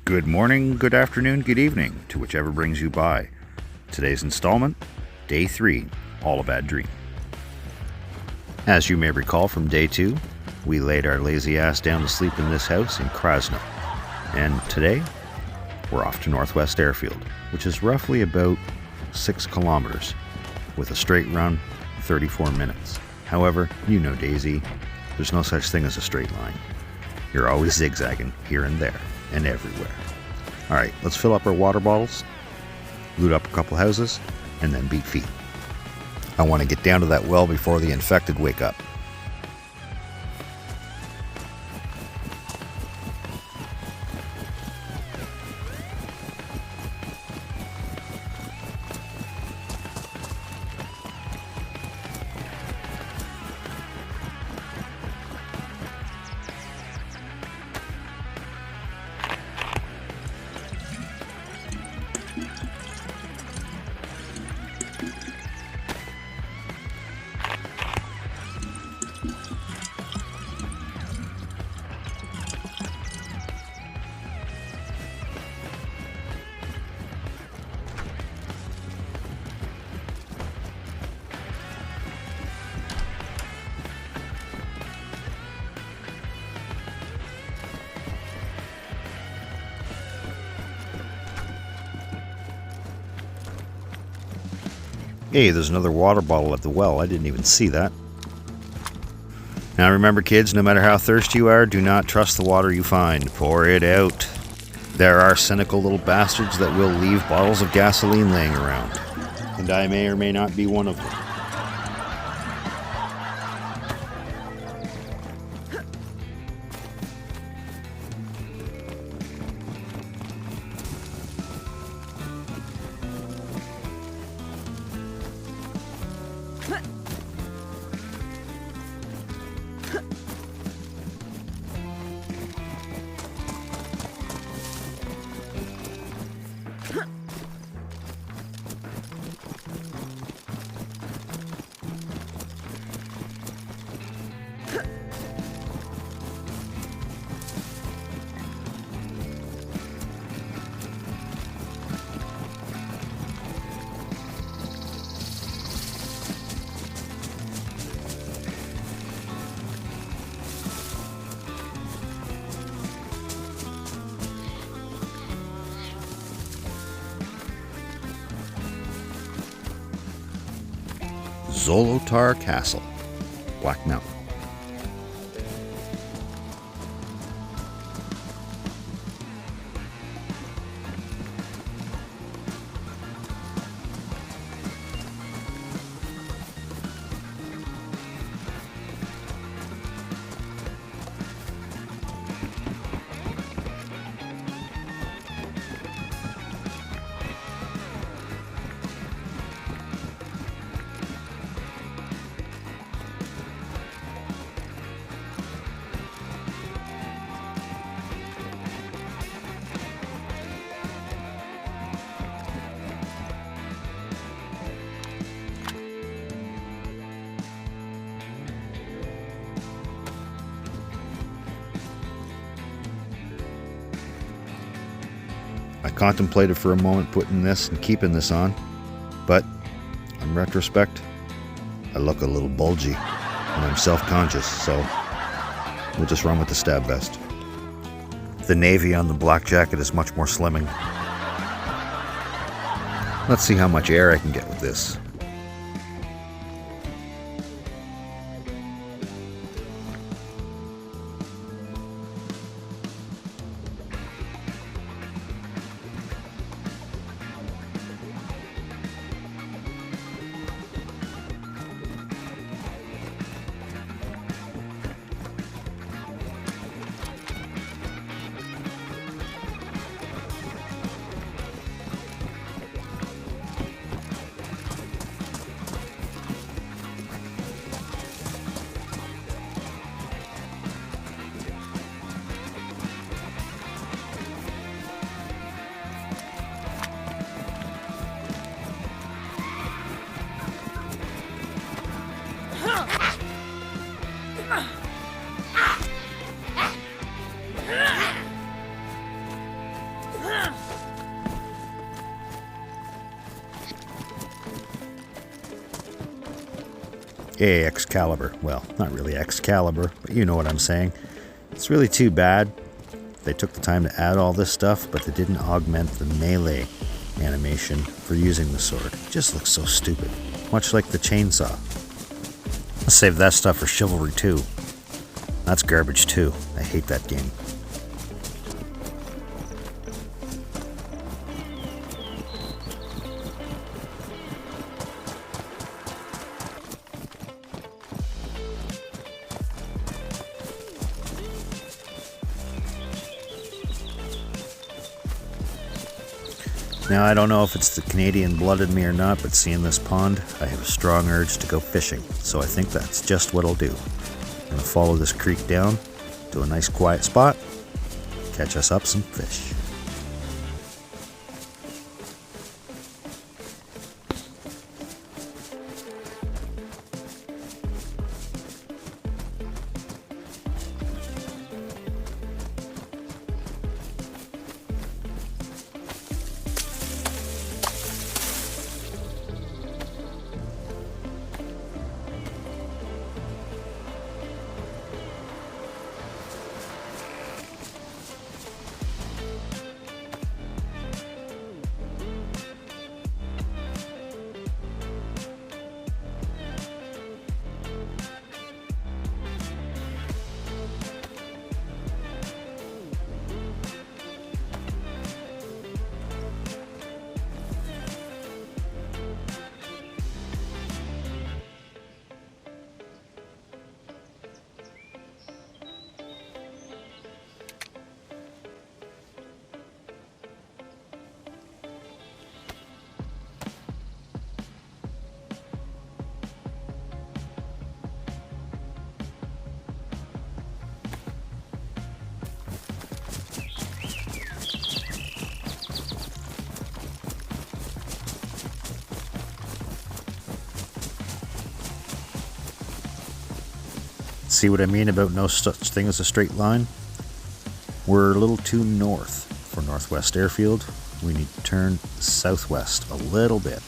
Good morning, good afternoon, good evening, to whichever brings you by. Today's installment, Day 3, All a Bad Dream. As you may recall from Day 2, we laid our lazy ass down to sleep in this house in Krasno. And today, we're off to Northwest Airfield, which is roughly about 6 kilometers, with a straight run, 34 minutes. However, you know Daisy, there's no such thing as a straight line. You're always zigzagging here and there and everywhere. Alright, let's fill up our water bottles, loot up a couple houses, and then beat feet. I want to get down to that well before the infected wake up. Hey, there's another water bottle at the well. I didn't even see that. Now remember, kids, no matter how thirsty you are, do not trust the water you find. Pour it out. There are cynical little bastards that will leave bottles of gasoline laying around. And I may or may not be one of them. Zolotar Castle, Black Mountain. I contemplated for a moment putting this and keeping this on, but in retrospect, I look a little bulgy and I'm self-conscious, so we'll just run with the stab vest. The navy on the black jacket is much more slimming. Let's see how much air I can get with this. aka Excalibur. Well, not really Excalibur, but you know what I'm saying. It's really too bad they took the time to add all this stuff, but they didn't augment the melee animation for using the sword. It just looks so stupid, much like the chainsaw. Let's save that stuff for Chivalry 2. That's garbage too. I hate that game. Now, I don't know if it's the Canadian blood in me or not, but seeing this pond, I have a strong urge to go fishing, so I think that's just what I'll do. I'm going to follow this creek down to a nice quiet spot, catch us up some fish. See what I mean about no such thing as a straight line? We're a little too north for Northwest Airfield. We need to turn southwest a little bit.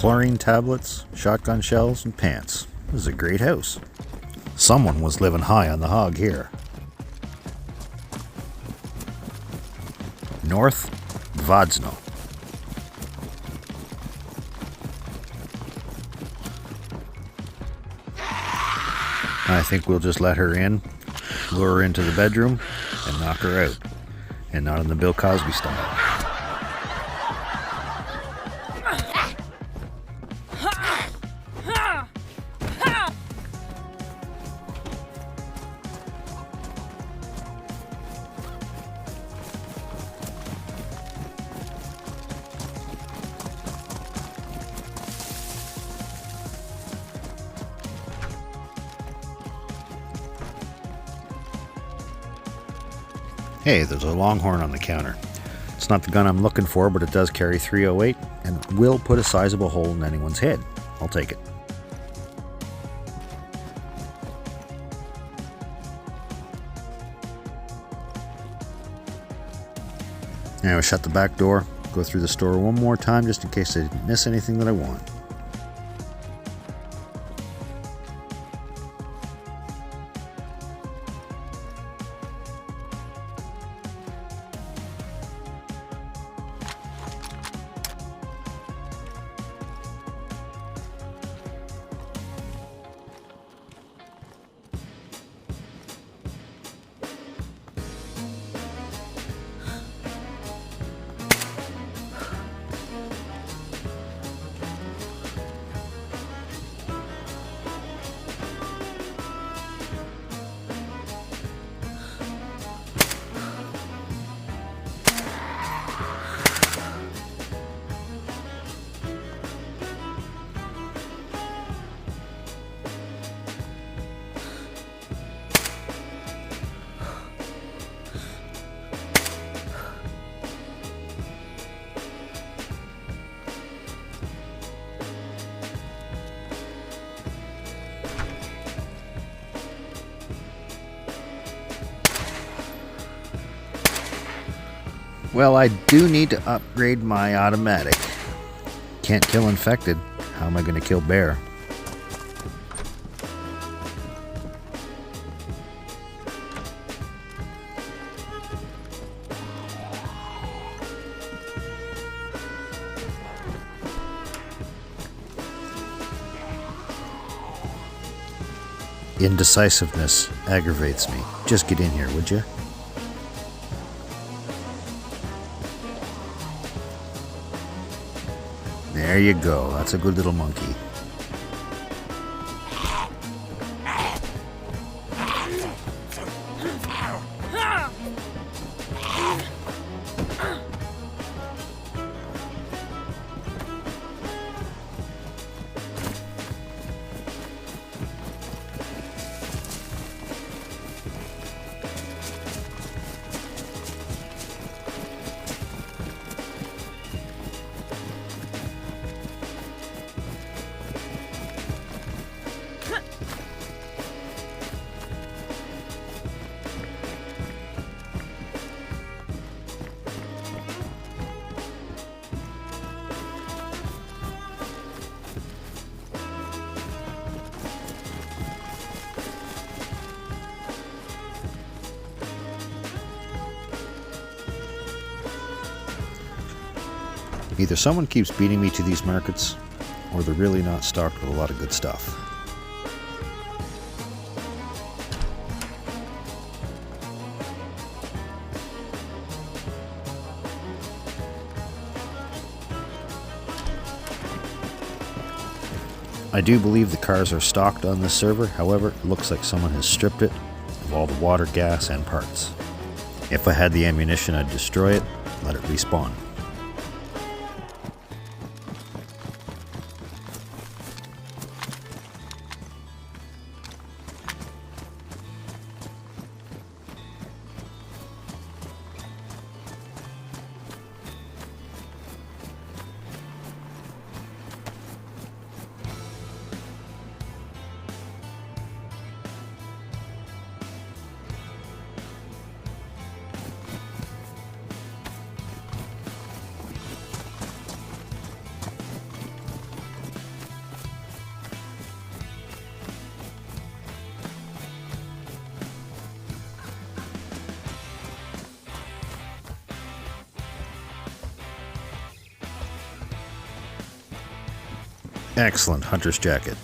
Chlorine tablets, shotgun shells, and pants. This is a great house. Someone was living high on the hog here. North Gvozno. I think we'll just let her in, lure her into the bedroom, and knock her out. And not in the Bill Cosby style. Hey, there's a Longhorn on the counter. It's not the gun I'm looking for, but it does carry .308 and will put a sizable hole in anyone's head. I'll take it. Now shut the back door, go through the store one more time just in case I didn't miss anything that I want. Well, I do need to upgrade my automatic. Can't kill infected. How am I going to kill bear? Indecisiveness aggravates me. Just get in here, would you? There you go. That's a good little monkey. Either someone keeps beating me to these markets, or they're really not stocked with a lot of good stuff. I do believe the cars are stocked on this server, however, it looks like someone has stripped it of all the water, gas, and parts. If I had the ammunition, I'd destroy it, let it respawn. Excellent hunter's jacket.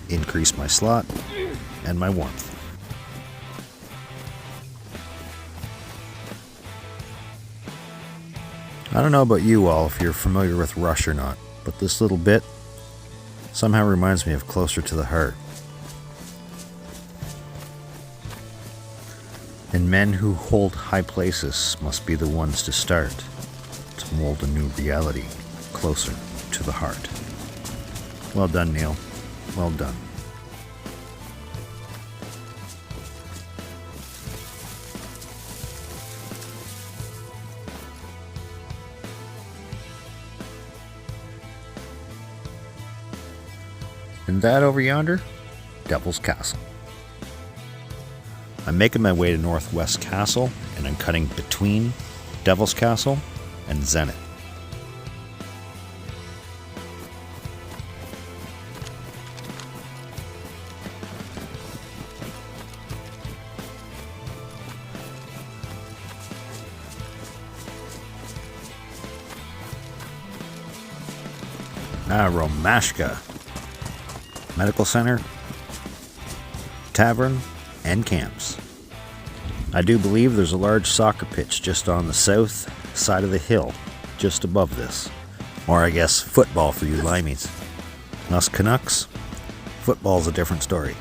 Increase my slot and my warmth. I don't know about you all if you're familiar with Rush or not, but this little bit somehow reminds me of Closer to the Heart. And men who hold high places must be the ones to start to mold a new reality closer to the heart. Well done, Neil. Well done. And that over yonder, Devil's Castle. I'm making my way to Northwest Castle, and I'm cutting between Devil's Castle and Zenith. Romashka Medical Center, Tavern, and Camps. I do believe there's a large soccer pitch just on the south side of the hill, just above this. Or I guess football for you limeys. Us Canucks, football's a different story.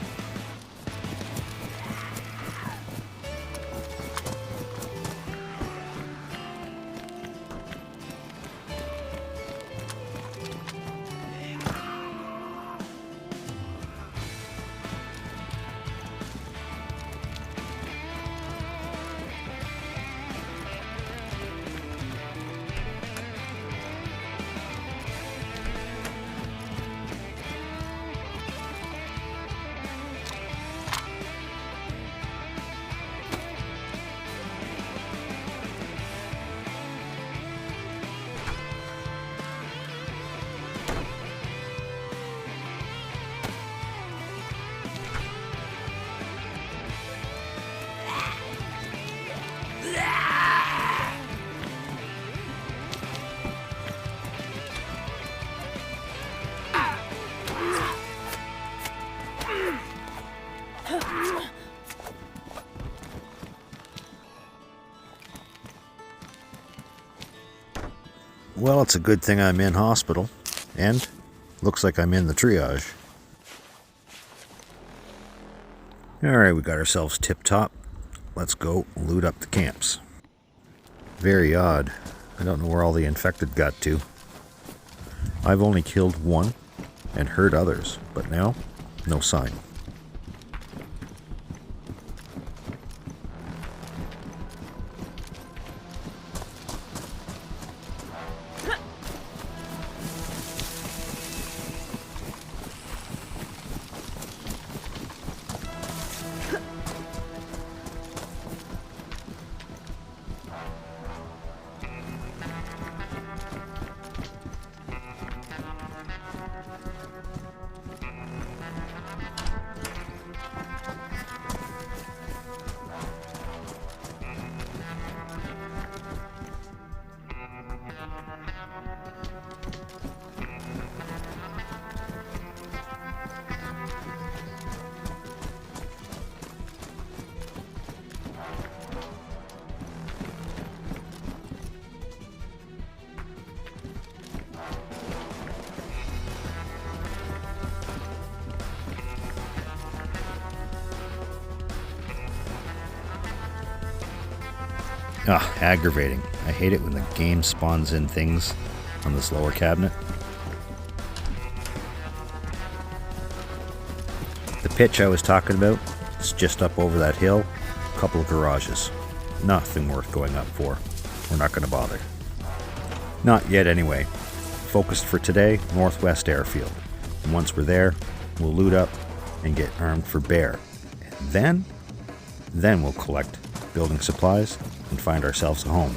Well, it's a good thing I'm in hospital, and looks like I'm in the triage. Alright, we got ourselves tip-top. Let's go loot up the camps. Very odd. I don't know where all the infected got to. I've only killed one and hurt others, but now, no sign. Aggravating. I hate it when the game spawns in things on this lower cabinet. The pitch I was talking about is just up over that hill. A couple of garages. Nothing worth going up for. We're not going to bother. Not yet anyway. Focused for today, Northwest Airfield. And once we're there, we'll loot up and get armed for bear. And then we'll collect building supplies and find ourselves a home.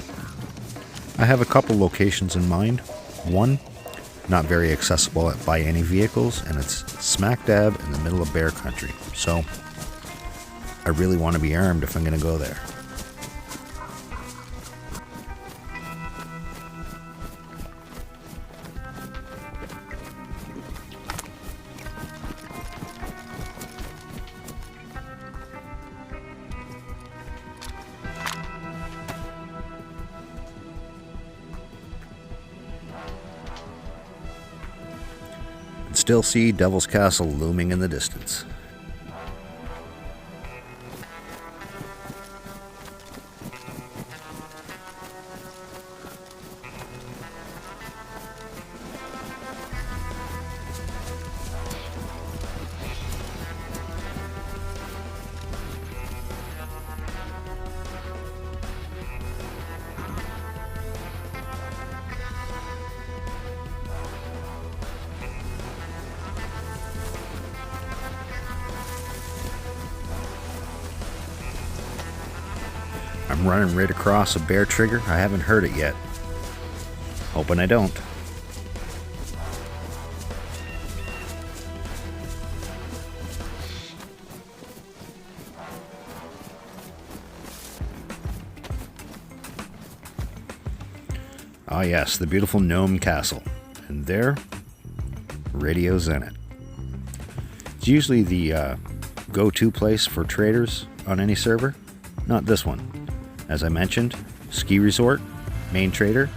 I have a couple locations in mind. One, not very accessible by any vehicles, and it's smack dab in the middle of bear country. So I really want to be armed if I'm going to go there. Still see Devil's Castle looming in the distance. I'm running right across a bear trigger. I haven't heard it yet. Hoping I don't. Ah yes, the beautiful Gnome Castle. And there, radio's in it. It's usually the go-to place for traders on any server. Not this one. As I mentioned, ski resort, main trader,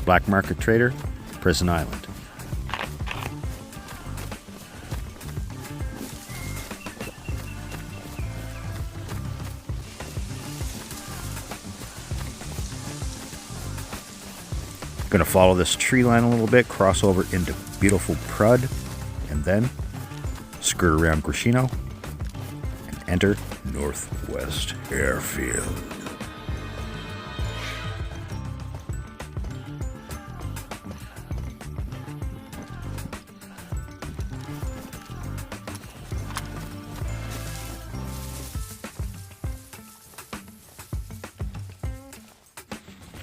black market trader, Prison Island. Gonna follow this tree line a little bit, cross over into beautiful Prud, and then skirt around Grishino and enter Northwest Airfield.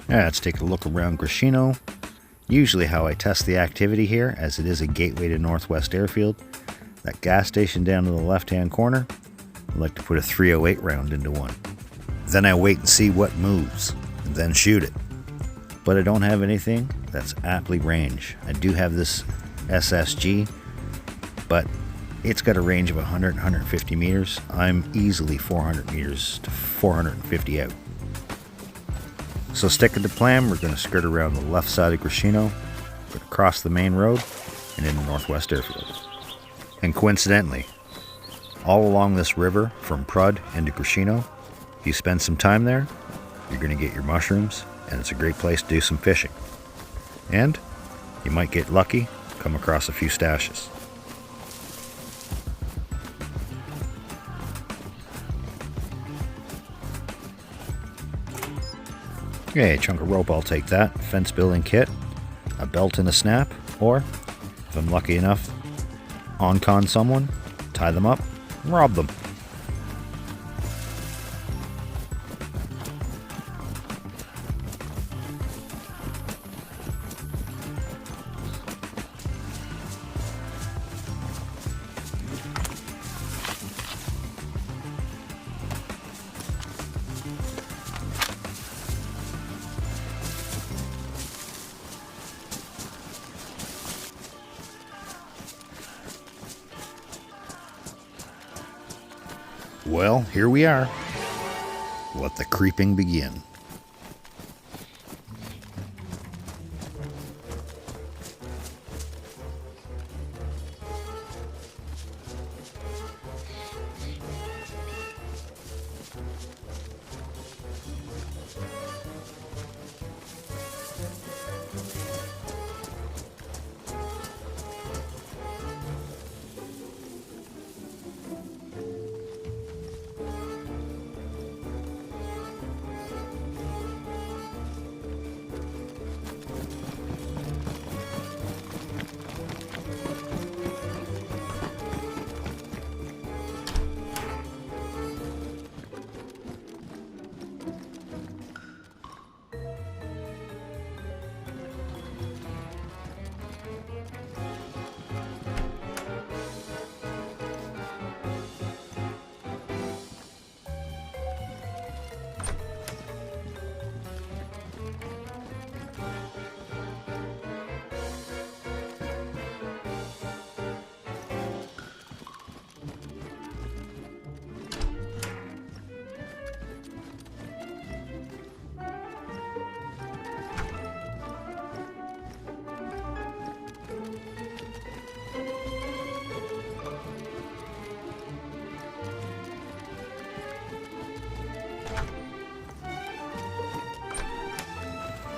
Let's take a look around Grishino. Usually how I test the activity here, as it is a gateway to Northwest Airfield. That gas station down to the left-hand corner, I like to put a 308 round into one. Then I wait and see what moves, and then shoot it. But I don't have anything that's aptly range. I do have this SSG, but it's got a range of 100, 150 meters. I'm easily 400 meters to 450 out. So sticking to plan, we're going to skirt around the left side of Gresheno, across the main road, and into Northwest Airfield. And coincidentally, all along this river from Prud into Gresheno, if you spend some time there, you're going to get your mushrooms, and it's a great place to do some fishing. And you might get lucky, come across a few stashes. Okay, chunk of rope, I'll take that. Fence building kit, a belt and a snap, or if I'm lucky enough, on-con someone, tie them up, and rob them. Well, here we are. Let the creeping begin.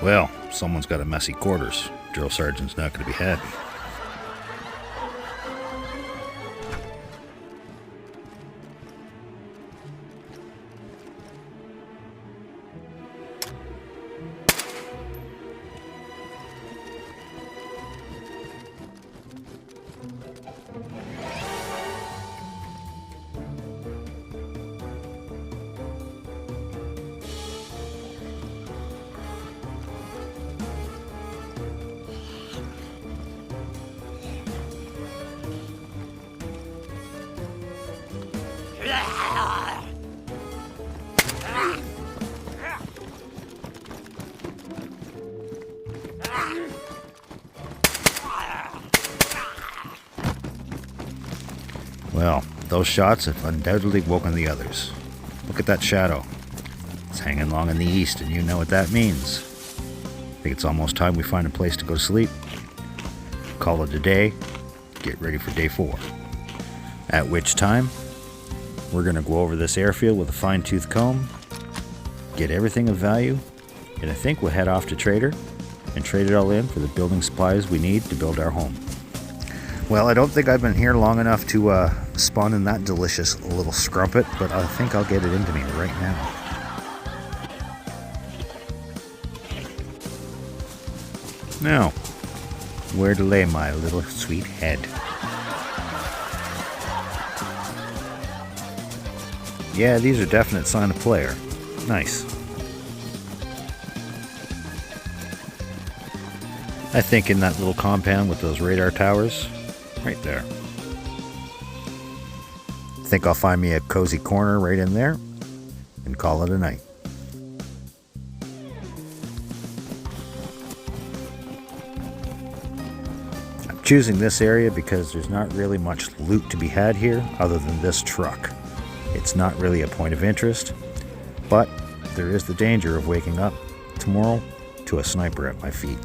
Well, someone's got a messy quarters. Drill sergeant's not going to be happy. Well, those shots have undoubtedly woken the others. Look at that shadow. It's hanging long in the east, and you know what that means. I think it's almost time we find a place to go to sleep. Call it a day. Get ready for day 4. At which time, we're going to go over this airfield with a fine-tooth comb, get everything of value, and I think we'll head off to Trader and trade it all in for the building supplies we need to build our home. Well, I don't think I've been here long enough to spawn in that delicious little scrumpet, but I think I'll get it into me right now. Now, where to lay my little sweet head? Yeah, these are definite sign of player. Nice. I think in that little compound with those radar towers, right there. I think I'll find me a cozy corner right in there and call it a night. I'm choosing this area because there's not really much loot to be had here other than this truck. It's not really a point of interest, but there is the danger of waking up tomorrow to a sniper at my feet.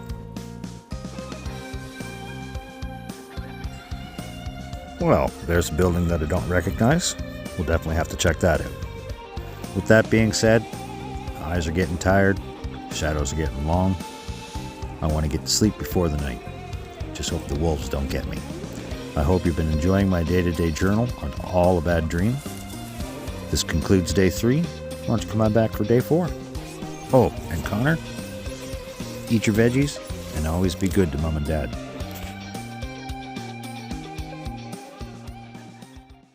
Well, there's a building that I don't recognize. We'll definitely have to check that out. With that being said, eyes are getting tired, shadows are getting long. I want to get to sleep before the night. Just hope the wolves don't get me. I hope you've been enjoying my day-to-day journal on All a Bad Dream. This concludes day 3. Why don't you come on back for day 4? Oh, and Connor, eat your veggies and always be good to Mom and Dad.